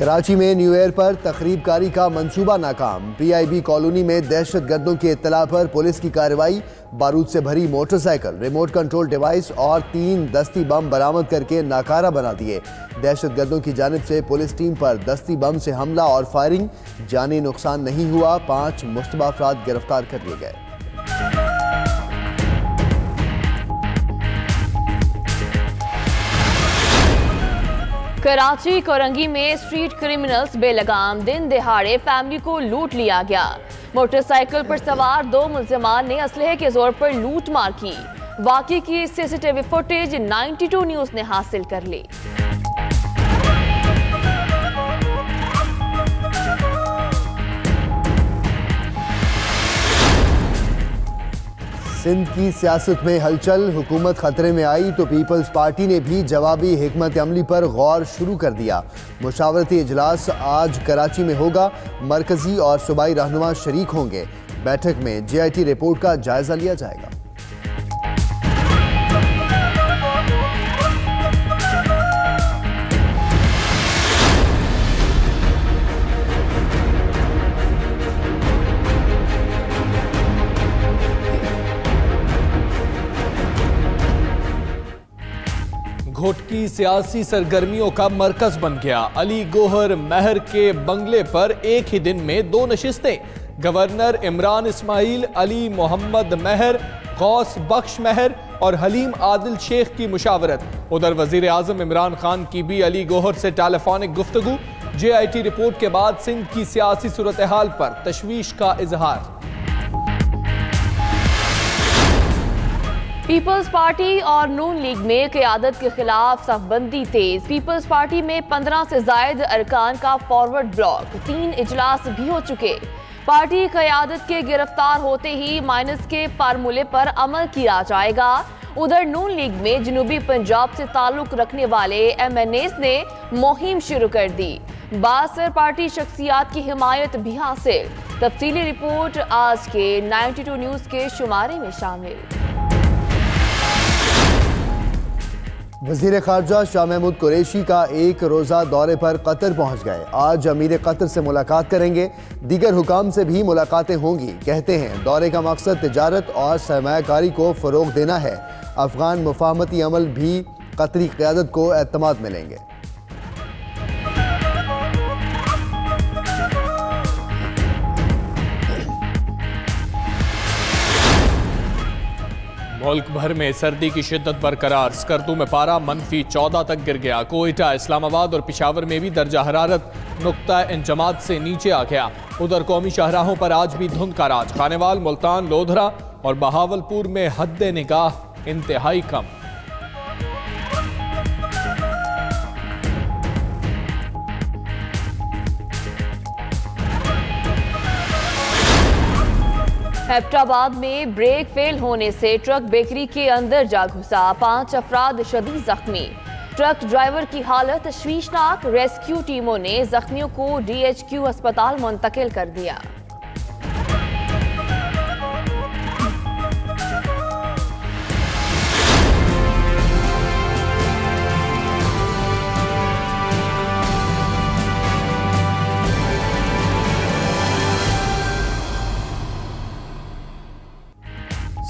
कराची में new year पर तखरीबकारी का मंसूबा नाकाम। PIB कॉलोनी में दहशत गर्दों की इत्तला पर पुलिस की कार्रवाई। बारूद से भरी मोटरसाइकिल, रिमोट कंट्रोल डिवाइस और 3 दस्ती बम बरामद करके नाकारा बना दिए। दहशत गर्दों की जानिब से पुलिस टीम पर दस्ती बम से हमला और फायरिंग। जानी नुकसान नहीं हुआ। 5 मुश्तबा अफराद गिरफ्तार कर लिए गए। कराची कोरंगी में स्ट्रीट क्रिमिनल्स बेलगाम दिन दिहाड़े फैमिली को लूट लिया गया। मोटरसाइकिल पर सवार 2 मुल्जिमान ने असलहे के जोर पर लूट मार की। वाक़ई की CCTV फुटेज 92 न्यूज़ ने हासिल कर ली। सिंध की सियासत में हलचल, हुकूमत खतरे में आई तो पीपल्स पार्टी ने भी जवाबी हिकमत अमली पर गौर शुरू कर दिया। मुशावरती इजलास आज कराची में होगा। मरकजी और सूबाई रहनुमा शरीक होंगे। बैठक में JIT रिपोर्ट का जायजा लिया जाएगा। घुटकी सियासी सरगर्मियों का मरकज बन गया। अली गोहर महर के बंगले पर एक ही दिन में 2 नशिस्तें। गवर्नर इमरान इस्माइल, अली मोहम्मद महर, गौस बख्श महर और हलीम आदिल शेख की मुशावरत। उधर वजीर आजम इमरान खान की भी अली गोहर से टेलीफोनिक गुफ्तगू। JIT रिपोर्ट के बाद सिंध की सियासी सूरत हाल पर तशवीश का इजहार। पीपल्स पार्टी और नून लीग में क़यादत के खिलाफ सफबंदी तेज। पीपल्स पार्टी में 15 से जायद अरकान का फॉरवर्ड ब्लॉक। 3 इजलास भी हो चुके। पार्टी क़यादत के गिरफ्तार होते ही माइनस के फार्मूले पर अमल किया जाएगा। उधर नून लीग में जनूबी पंजाब से ताल्लुक रखने वाले MNAs ने मुहिम शुरू कर दी। बासर पार्टी शख्सियात की हिमायत भी हासिल। तफसीली रिपोर्ट आज के 92 न्यूज़ के शुमारे में शामिल। वज़ीर ख़ारजा शाह महमूद कुरैशी का 1 रोज़ा दौरे पर कतर पहुँच गए। आज अमीर कतर से मुलाकात करेंगे। दीगर हुकाम से भी मुलाकातें होंगी। कहते हैं दौरे का मकसद तिजारत और सरमायाकारी को फ़रोग़ देना है। अफ़गान मुफ़ाहमती अमल भी कतरी क़यादत को एतमाद मिलेंगे। मुल्क भर में सर्दी की शिद्दत बरकरार। स्कर्दू में पारा -14 तक गिर गया। कोयटा, इस्लामाबाद और पिशावर में भी दर्जा हरारत नुक्ता इंजमात से नीचे आ गया। उधर कौमी शाहराहों पर आज भी धुंध का राज। खानेवाल, मुल्तान, लोधरा और बहावलपुर में हद निगाह इंतहाई कम। हैप्टाबाद में ब्रेक फेल होने से ट्रक बेकरी के अंदर जा घुसा। 5 अफराद शदीद जख्मी। ट्रक ड्राइवर की हालत तशवीशनाक। रेस्क्यू टीमों ने जख्मियों को DHQ अस्पताल मुंतकिल कर दिया।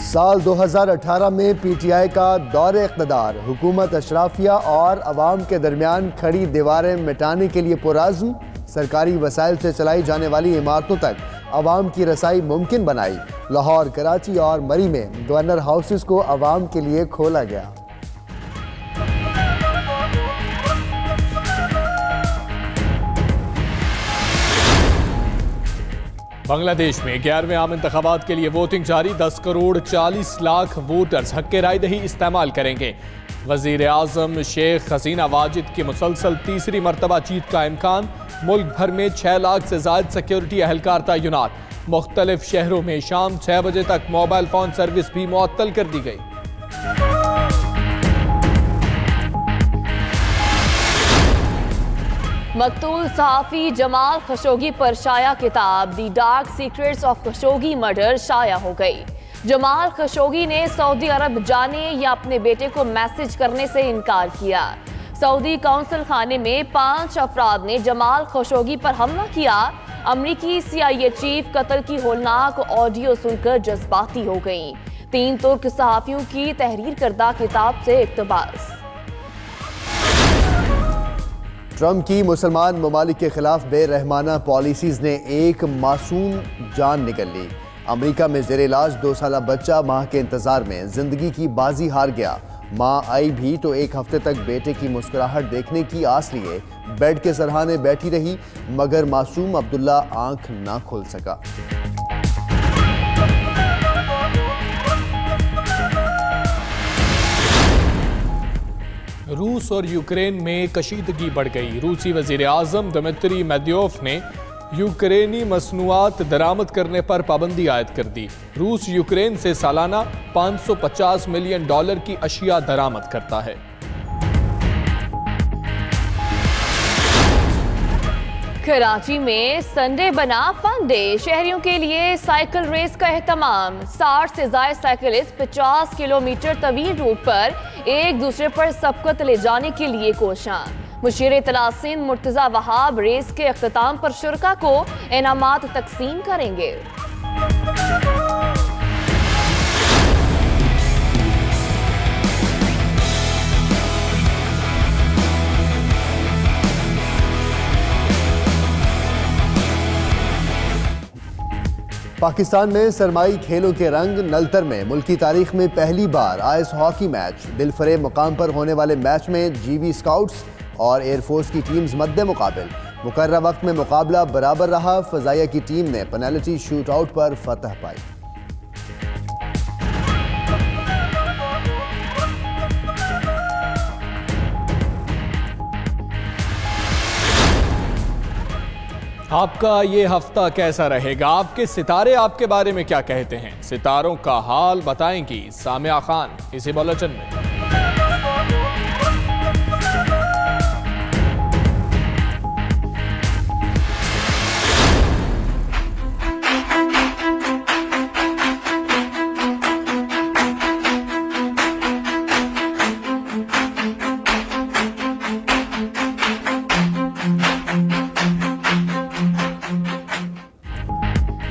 साल 2018 में PTI का दौरे इक़्तिदार। हुकूमत अशराफिया और अवाम के दरमियान खड़ी दीवारें मिटाने के लिए पुरज़्म। सरकारी वसाइल से चलाई जाने वाली इमारतों तक अवाम की रसाई मुमकिन बनाई। लाहौर, कराची और मरी में गवर्नर हाउसेस को अवाम के लिए खोला गया। बांग्लादेश में 11वें आम इंतखाबात के लिए वोटिंग जारी। 10 करोड़ 40 लाख वोटर्स हक़ राय दही इस्तेमाल करेंगे। वज़ीर आज़म शेख हसीना वाजिद की मुसलसल तीसरी मरतबा जीत का इम्कान। मुल्क भर में 6 लाख से ज़ायद सिक्योरिटी अहलकार तैनात। मुख्तलिफ शहरों में शाम 6 बजे तक मोबाइल फ़ोन सर्विस भी मुअत्तल कर दी गई। मकतूल सहाफ़ी जमाल खशोगी पर शाया किताब the dark secrets of Khashoggi murder शाया हो गई। जमाल खशोगी ने सऊदी अरब जाने या अपने बेटे को मैसेज करने से इनकार किया। सऊदी कौंसल खाने में 5 अफराद ने जमाल खशोगी पर हमला किया। अमरीकी CIA चीफ कत्ल की होलनाक ऑडियो सुनकर जज्बाती हो गईं। 3 तुर्क सहाफियों की तहरीर करदा किताब से इक्तबास। ट्रंप की मुसलमान ममालिक के खिलाफ बेरहमाना पॉलिसीज ने एक मासूम जान निकल ली। अमेरिका में जेर इलाज 2 साला बच्चा माह के इंतजार में जिंदगी की बाजी हार गया। मां आई भी तो 1 हफ्ते तक बेटे की मुस्कुराहट देखने की आस लिए बेड के सरहाने बैठी रही, मगर मासूम अब्दुल्ला आंख ना खोल सका। रूस और यूक्रेन में कशीदगी बढ़ गई। रूसी वजीर आजम दिमित्री मेदवेदेव ने यूक्रेनी मसनूआत दरामद करने पर पाबंदी आयद कर दी। रूस यूक्रेन से सालाना $550 मिलियन की अशिया दरामद करता है। कराची में संडे बना फन डे। शहरियों के लिए साइकिल रेस का एहतमाम। 60 से ज्यादा साइकिलिस्ट 50 किलोमीटर तवील रूट पर एक दूसरे पर सबकत ले जाने के लिए कोशां। मुशीर तलासीन मुर्तजा वहाब रेस के अख्ताम पर शुरका को इनामात तकसीम करेंगे। पाकिस्तान में सरमाई खेलों के रंग। नलतर में मुल्की तारीख में पहली बार आइस हॉकी मैच। दिलफरेब मुकाम पर होने वाले मैच में जीबी स्काउट्स और एयरफोर्स की टीम्स मद्दे मुकाबिल। मुकर्रर वक्त में मुकाबला बराबर रहा। फजाइया की टीम ने पेनल्टी शूट आउट पर फतह पाई। आपका ये हफ्ता कैसा रहेगा? आपके सितारे आपके बारे में क्या कहते हैं? सितारों का हाल बताएंगी सामिया खान इसी बुलेटिन में।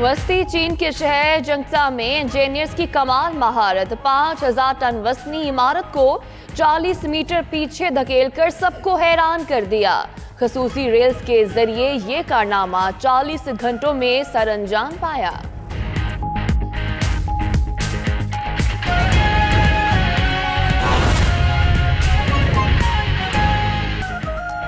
वस्ती चीन के शहर जंगसा में इंजीनियर्स की कमाल महारत। 5000 टन वजनी इमारत को 40 मीटर पीछे धकेलकर सबको हैरान कर दिया। खसूसी रेल्स के जरिए ये कारनामा 40 घंटों में सरअंजाम पाया।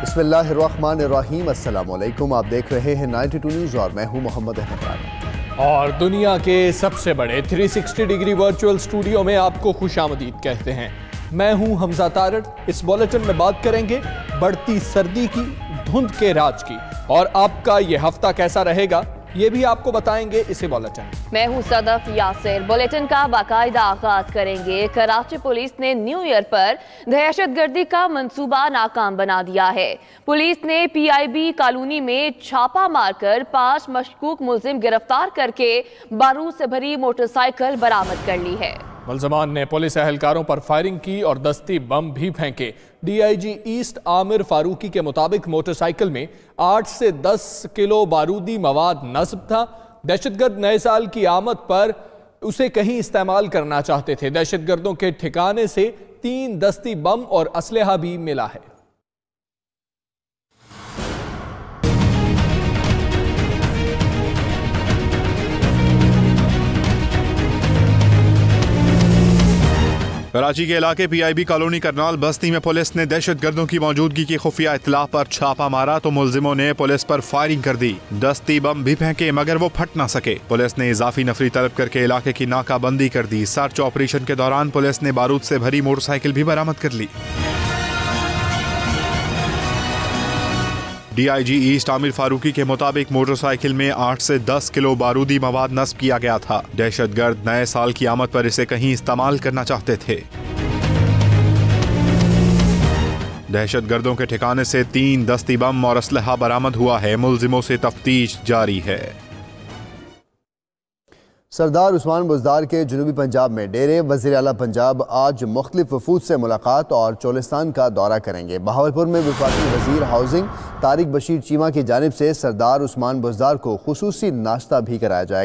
बिस्मिल्लाहिर्रहमानिर्रहीम। अस्सलाम वालेकुम। आप देख रहे हैं 92 न्यूज़ और मैं हूं मोहम्मद अहमद। और दुनिया के सबसे बड़े 360 डिग्री वर्चुअल स्टूडियो में आपको खुशामदीद कहते हैं। मैं हूं हमजा तारड़। इस बुलेटिन में बात करेंगे बढ़ती सर्दी की, धुंध के राज की, और आपका ये हफ्ता कैसा रहेगा ये भी आपको बताएंगे इसी बुलेटिन। मैं हूं सदफ यासिर। बुलेटिन का बाकायदा आगाज करेंगे। कराची पुलिस ने न्यू ईयर पर दहशतगर्दी का मंसूबा नाकाम बना दिया है। पुलिस ने PIB कॉलोनी में छापा मारकर 5 मशकूक मुलजिम गिरफ्तार करके बारूद से भरी मोटरसाइकिल बरामद कर ली है। मुलजमान ने पुलिस एहलकारों पर फायरिंग की और दस्ती बम भी फेंके। DIG ईस्ट आमिर फारूकी के मुताबिक मोटरसाइकिल में 8 से 10 किलो बारूदी मवाद नस्ब था। दहशतगर्द नए साल की आमद पर उसे कहीं इस्तेमाल करना चाहते थे। दहशतगर्दों के ठिकाने से 3 दस्ती बम और असलहा भी मिला है। कराची के इलाके PIB कॉलोनी करनाल बस्ती में पुलिस ने दहशतगर्दों की मौजूदगी की खुफिया इत्तला पर छापा मारा तो मुलजिमों ने पुलिस पर फायरिंग कर दी। दस्ती बम भी फेंके मगर वो फट ना सके। पुलिस ने इजाफी नफरी तलब करके इलाके की नाकाबंदी कर दी। सर्च ऑपरेशन के दौरान पुलिस ने बारूद से भरी मोटरसाइकिल भी बरामद कर ली। DIG ईस्ट आमिर फारूकी के मुताबिक मोटरसाइकिल में 8 से 10 किलो बारूदी मवाद नस्ब किया गया था। दहशतगर्द नए साल की आमद पर इसे कहीं इस्तेमाल करना चाहते थे। दहशतगर्दों के ठिकाने से 3 दस्ती बम और असलहा बरामद हुआ है। मुलजिमों से तफ्तीश जारी है। सरदार उस्मान बुज़दार के जनूबी पंजाब में डेरे। वज़ीर आला पंजाब आज मुख्तलिफ वफूद से मुलाकात और चोलिस्तान का दौरा करेंगे। बहावलपुर में वफाकी वज़ीर हाउसिंग तारिक बशीर चीमा की जानिब से सरदार उस्मान बुज़दार को खुसूसी नाश्ता भी कराया जाएगा।